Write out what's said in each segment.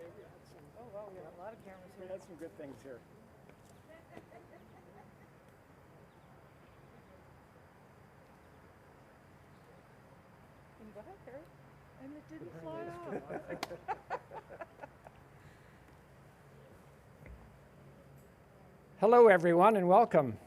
Oh, wow, we have a lot of cameras We here. had some good things here. Go ahead, Harry. And it didn't fly off. Hello, everyone, and welcome.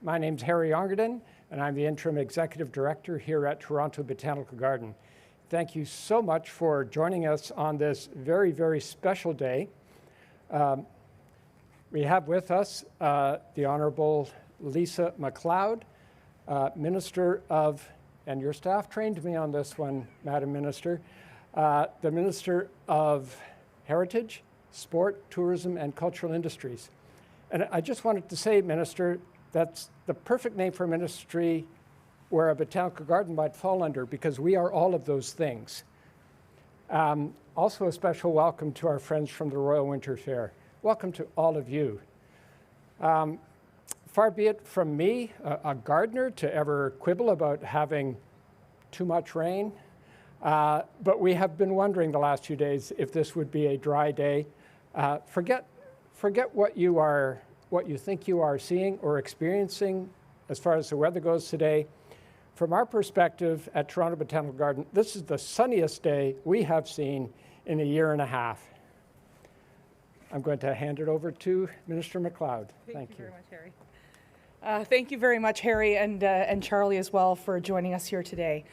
My name's Harry Jongerden, and I'm the Interim Executive Director here at Toronto Botanical Garden. Thank you so much for joining us on this very, very special day. We have with us the Honorable Lisa MacLeod, Minister of, and your staff trained me on this one, Madam Minister, the Minister of Heritage, Sport, Tourism, and Cultural Industries. And I just wanted to say, Minister, that's the perfect name for a ministry where a botanical garden might fall under, because we are all of those things. Also a special welcome to our friends from the Royal Winter Fair. Welcome to all of you. Far be it from me, a gardener, to ever quibble about having too much rain, but we have been wondering the last few days if this would be a dry day. Forget what you think you are seeing or experiencing as far as the weather goes today. From our perspective at Toronto Botanical Garden, this is the sunniest day we have seen in a year and a half. I'm going to hand it over to Minister MacLeod. Thank you very much, Harry. Thank you very much, Harry, and Charlie as well, for joining us here today.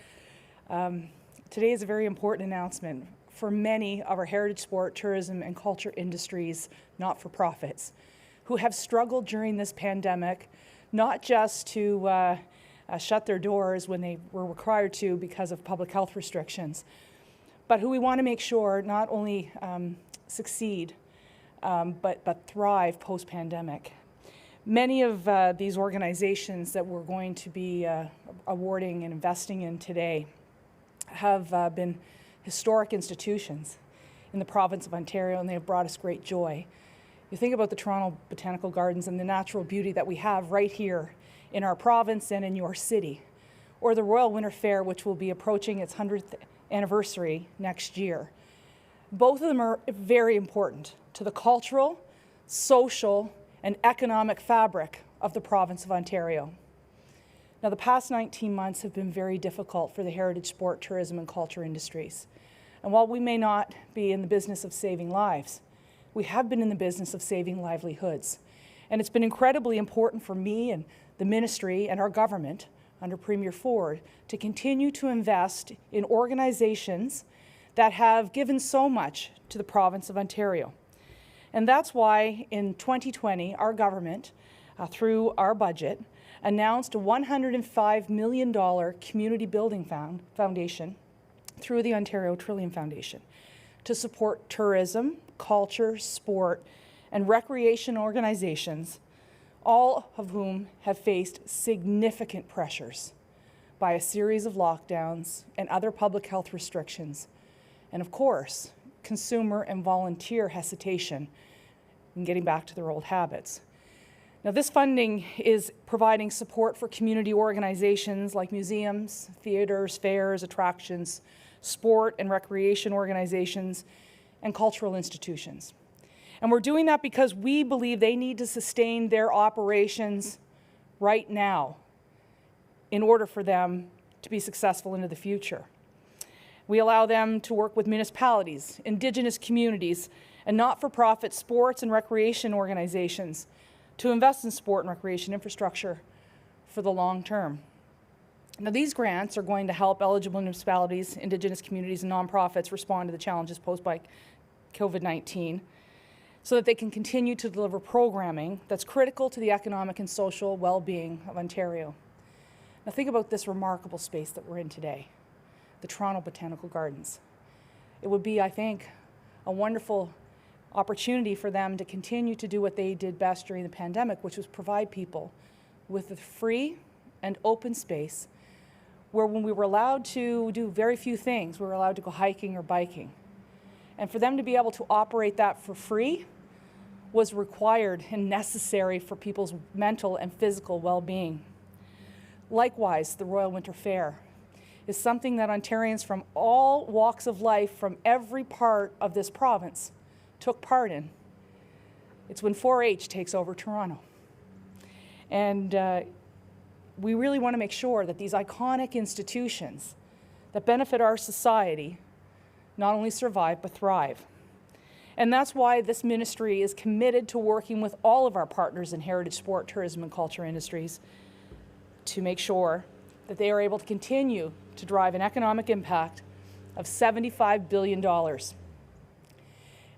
Today is a very important announcement for many of our heritage, sport, tourism, and culture industries, not-for-profits, who have struggled during this pandemic, not just to shut their doors when they were required to because of public health restrictions, but who we want to make sure not only succeed, but thrive post-pandemic. Many of these organizations that we're going to be awarding and investing in today have been historic institutions in the province of Ontario, and they have brought us great joy. You think about the Toronto Botanical Gardens and the natural beauty that we have right here in our province and in your city, or the Royal Winter Fair, which will be approaching its 100th anniversary next year. Both of them are very important to the cultural, social, and economic fabric of the province of Ontario. Now, the past 19 months have been very difficult for the heritage, sport, tourism, and culture industries. And while we may not be in the business of saving lives, we have been in the business of saving livelihoods. And it's been incredibly important for me and the ministry and our government under Premier Ford to continue to invest in organizations that have given so much to the province of Ontario. And that's why in 2020, our government, through our budget, announced a $105 million community building foundation through the Ontario Trillium Foundation to support tourism, culture, sport, and recreation organizations, all of whom have faced significant pressures by a series of lockdowns and other public health restrictions, and of course, consumer and volunteer hesitation in getting back to their old habits. Now, this funding is providing support for community organizations like museums, theaters, fairs, attractions, sport and recreation organizations, and cultural institutions. And we're doing that because we believe they need to sustain their operations right now in order for them to be successful into the future. We allow them to work with municipalities, Indigenous communities, and not-for-profit sports and recreation organizations to invest in sport and recreation infrastructure for the long term. Now, these grants are going to help eligible municipalities, Indigenous communities, and nonprofits respond to the challenges posed by COVID-19 so that they can continue to deliver programming that's critical to the economic and social well-being of Ontario. Now, think about this remarkable space that we're in today, the Toronto Botanical Gardens. It would be, I think, a wonderful opportunity for them to continue to do what they did best during the pandemic, which was provide people with a free and open space where when we were allowed to do very few things, we were allowed to go hiking or biking. And for them to be able to operate that for free was required and necessary for people's mental and physical well-being. Likewise, the Royal Winter Fair is something that Ontarians from all walks of life, from every part of this province, took part in. It's when 4-H takes over Toronto. And we really want to make sure that these iconic institutions that benefit our society not only survive but thrive. And that's why this ministry is committed to working with all of our partners in heritage sport, tourism, and culture industries to make sure that they are able to continue to drive an economic impact of $75 billion. And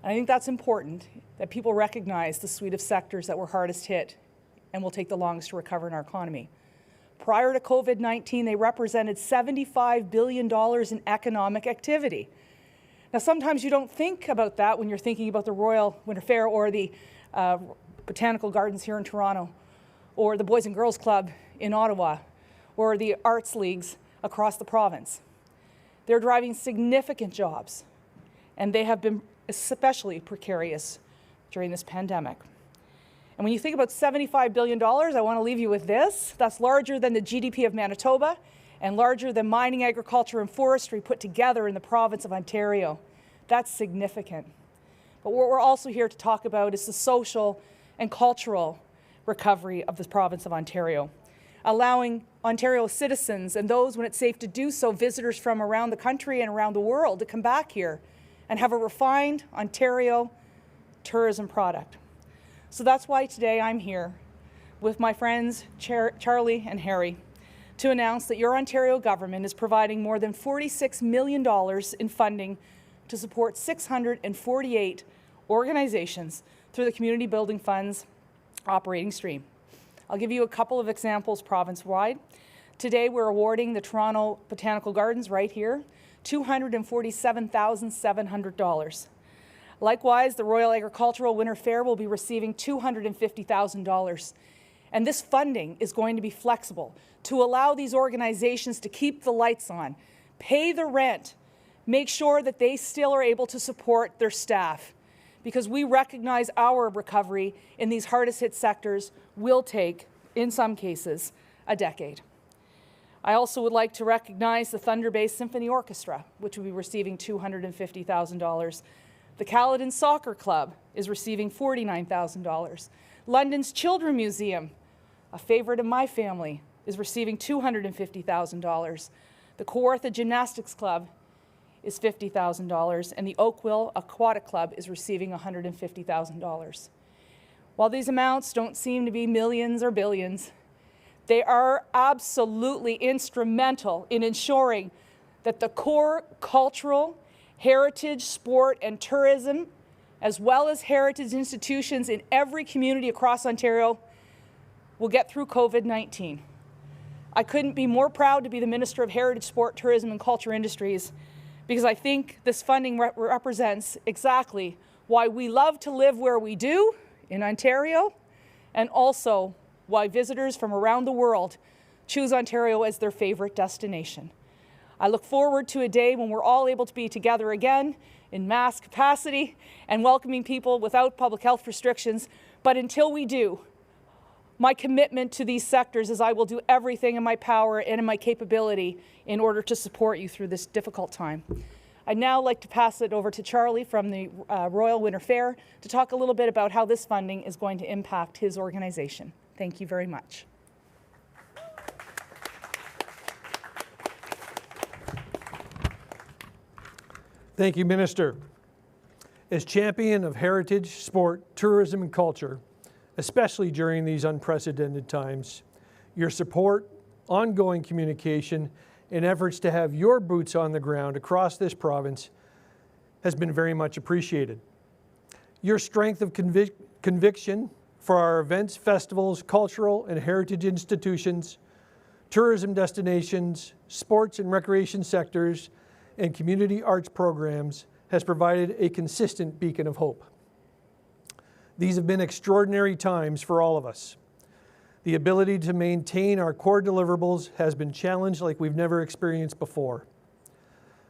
I think that's important, that people recognize the suite of sectors that were hardest hit and will take the longest to recover in our economy. Prior to COVID-19, they represented $75 billion in economic activity. Now, sometimes you don't think about that when you're thinking about the Royal Winter Fair or the Botanical Gardens here in Toronto, or the Boys and Girls Club in Ottawa, or the arts leagues across the province. They're driving significant jobs, and they have been especially precarious during this pandemic. And when you think about $75 billion, I want to leave you with this. That's larger than the GDP of Manitoba and larger than mining, agriculture, and forestry put together in the province of Ontario. That's significant. But what we're also here to talk about is the social and cultural recovery of the province of Ontario, allowing Ontario citizens and those, when it's safe to do so, visitors from around the country and around the world to come back here and have a refined Ontario tourism product. So that's why today I'm here with my friends Charlie and Harry to announce that your Ontario government is providing more than $46 million in funding to support 648 organizations through the Community Building Fund's operating stream. I'll give you a couple of examples province-wide. Today we're awarding the Toronto Botanical Gardens right here $247,700. Likewise, the Royal Agricultural Winter Fair will be receiving $250,000. And this funding is going to be flexible to allow these organizations to keep the lights on, pay the rent, make sure that they still are able to support their staff, because we recognize our recovery in these hardest hit sectors will take, in some cases, a decade. I also would like to recognize the Thunder Bay Symphony Orchestra, which will be receiving $250,000. The Caledon Soccer Club is receiving $49,000. London's Children Museum, a favorite of my family, is receiving $250,000. The Kawartha Gymnastics Club is $50,000, and the Oakville Aquatic Club is receiving $150,000. While these amounts don't seem to be millions or billions, they are absolutely instrumental in ensuring that the core cultural, heritage, sport, and tourism, as well as heritage institutions in every community across Ontario, will get through COVID-19. I couldn't be more proud to be the Minister of Heritage, Sport, Tourism, and Culture Industries, because I think this funding represents exactly why we love to live where we do in Ontario, and also why visitors from around the world choose Ontario as their favorite destination. I look forward to a day when we're all able to be together again in mass capacity and welcoming people without public health restrictions. But until we do, my commitment to these sectors is I will do everything in my power and in my capability in order to support you through this difficult time. I'd now like to pass it over to Charlie from the Royal Winter Fair to talk a little bit about how this funding is going to impact his organization. Thank you very much. Thank you, Minister. As champion of heritage, sport, tourism, and culture, especially during these unprecedented times, your support, ongoing communication, and efforts to have your boots on the ground across this province has been very much appreciated. Your strength of conviction for our events, festivals, cultural and heritage institutions, tourism destinations, sports and recreation sectors, and community arts programs has provided a consistent beacon of hope. These have been extraordinary times for all of us. The ability to maintain our core deliverables has been challenged like we've never experienced before.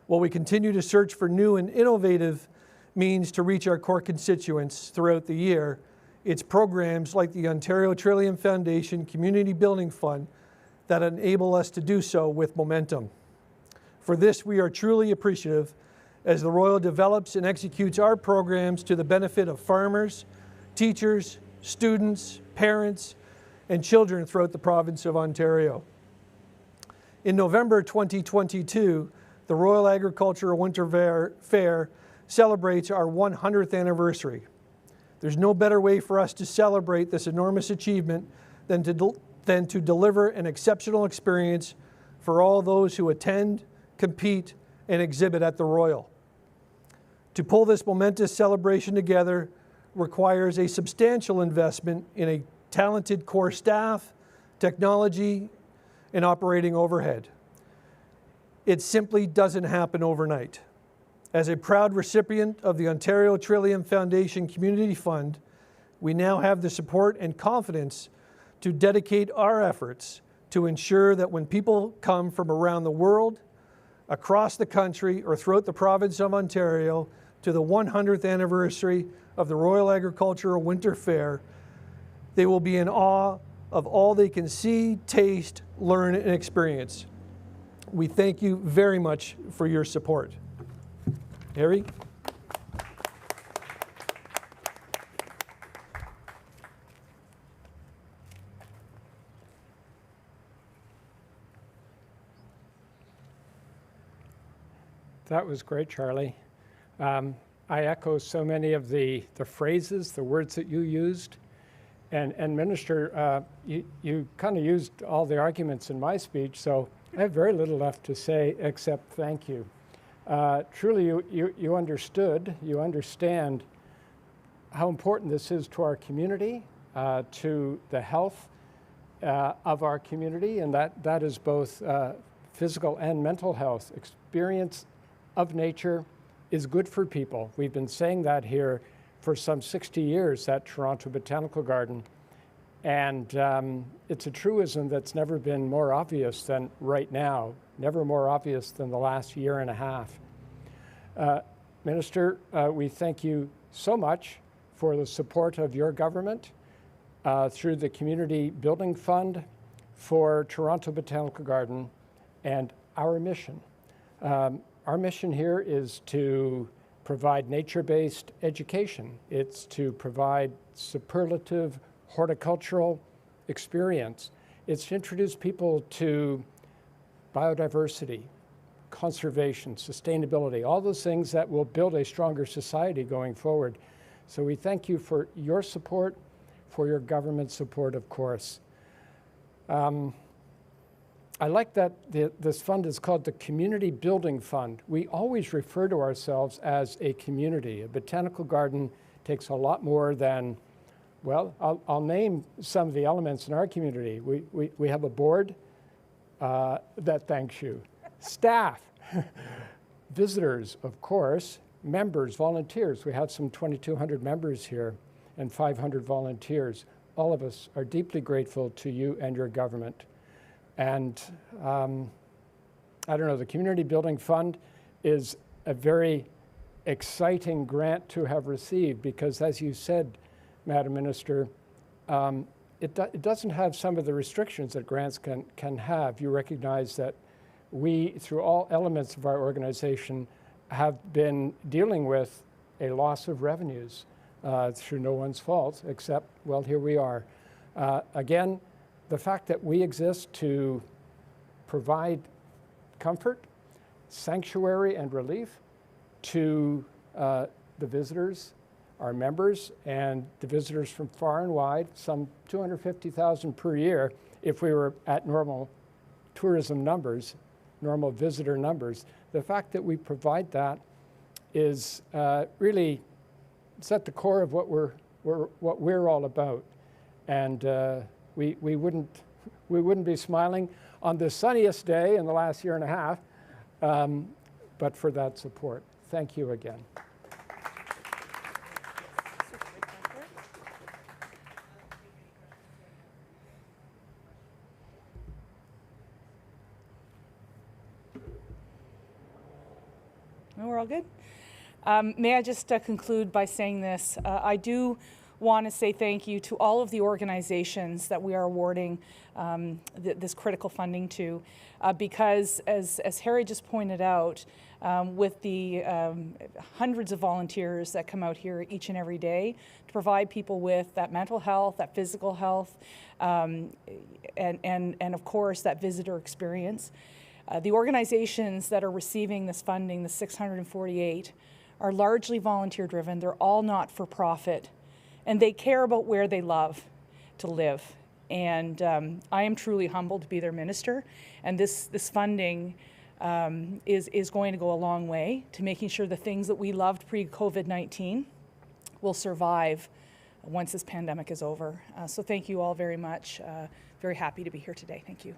While we continue to search for new and innovative means to reach our core constituents throughout the year, it's programs like the Ontario Trillium Foundation Community Building Fund that enable us to do so with momentum. For this, we are truly appreciative as the Royal develops and executes our programs to the benefit of farmers, teachers, students, parents, and children throughout the province of Ontario. In November 2022, the Royal Agricultural Winter Fair celebrates our 100th anniversary. There's no better way for us to celebrate this enormous achievement than to deliver an exceptional experience for all those who attend, compete, and exhibit at the Royal. To pull this momentous celebration together requires a substantial investment in a talented core staff, technology, and operating overhead. It simply doesn't happen overnight. As a proud recipient of the Ontario Trillium Foundation Community Fund, we now have the support and confidence to dedicate our efforts to ensure that when people come from around the world, across the country, or throughout the province of Ontario to the 100th anniversary of the Royal Agricultural Winter Fair, they will be in awe of all they can see, taste, learn, and experience. We thank you very much for your support. Harry? That was great, Charlie. I echo so many of the phrases, the words that you used. And Minister, you kind of used all the arguments in my speech, so I have very little left to say except thank you. Truly, you understand how important this is to our community, to the health of our community, and that is both physical and mental health. Experience of nature is good for people. We've been saying that here for some 60 years at Toronto Botanical Garden. And it's a truism that's never been more obvious than right now, never more obvious than the last year and a half. Minister, we thank you so much for the support of your government through the Community Building Fund for Toronto Botanical Garden and our mission. Our mission here is to provide nature-based education. It's to provide superlative horticultural experience. It's to introduce people to biodiversity, conservation, sustainability, all those things that will build a stronger society going forward. So we thank you for your support, for your government support, of course. I like that this fund is called the Community Building Fund. We always refer to ourselves as a community. A botanical garden takes a lot more than, well, I'll name some of the elements in our community. We have a board that thanks you, staff, visitors, of course, members, volunteers. We have some 2,200 members here and 500 volunteers. All of us are deeply grateful to you and your government. And I don't know, the Community Building Fund is a very exciting grant to have received because, as you said, Madam Minister, it doesn't have some of the restrictions that grants can have. You recognize that we, through all elements of our organization, have been dealing with a loss of revenues through no one's fault, except, well, here we are. Again, the fact that we exist to provide comfort, sanctuary, and relief to the visitors, our members, and the visitors from far and wide, some 250,000 per year if we were at normal tourism numbers, normal visitor numbers. The fact that we provide that is really, it's at the core of what we're all about. And we wouldn't be smiling on the sunniest day in the last year and a half, but for that support. Thank you again. No, we're all good. May I just conclude by saying this? I do want to say thank you to all of the organizations that we are awarding this critical funding to, because as Harry just pointed out, with the hundreds of volunteers that come out here each and every day to provide people with that mental health, that physical health, and of course that visitor experience. The organizations that are receiving this funding, the 648, are largely volunteer driven. They're all not for profit, and they care about where they love to live. And I am truly humbled to be their minister, and this funding is going to go a long way to making sure the things that we loved pre-COVID-19 will survive once this pandemic is over. So thank you all very much. Very happy to be here today. Thank you.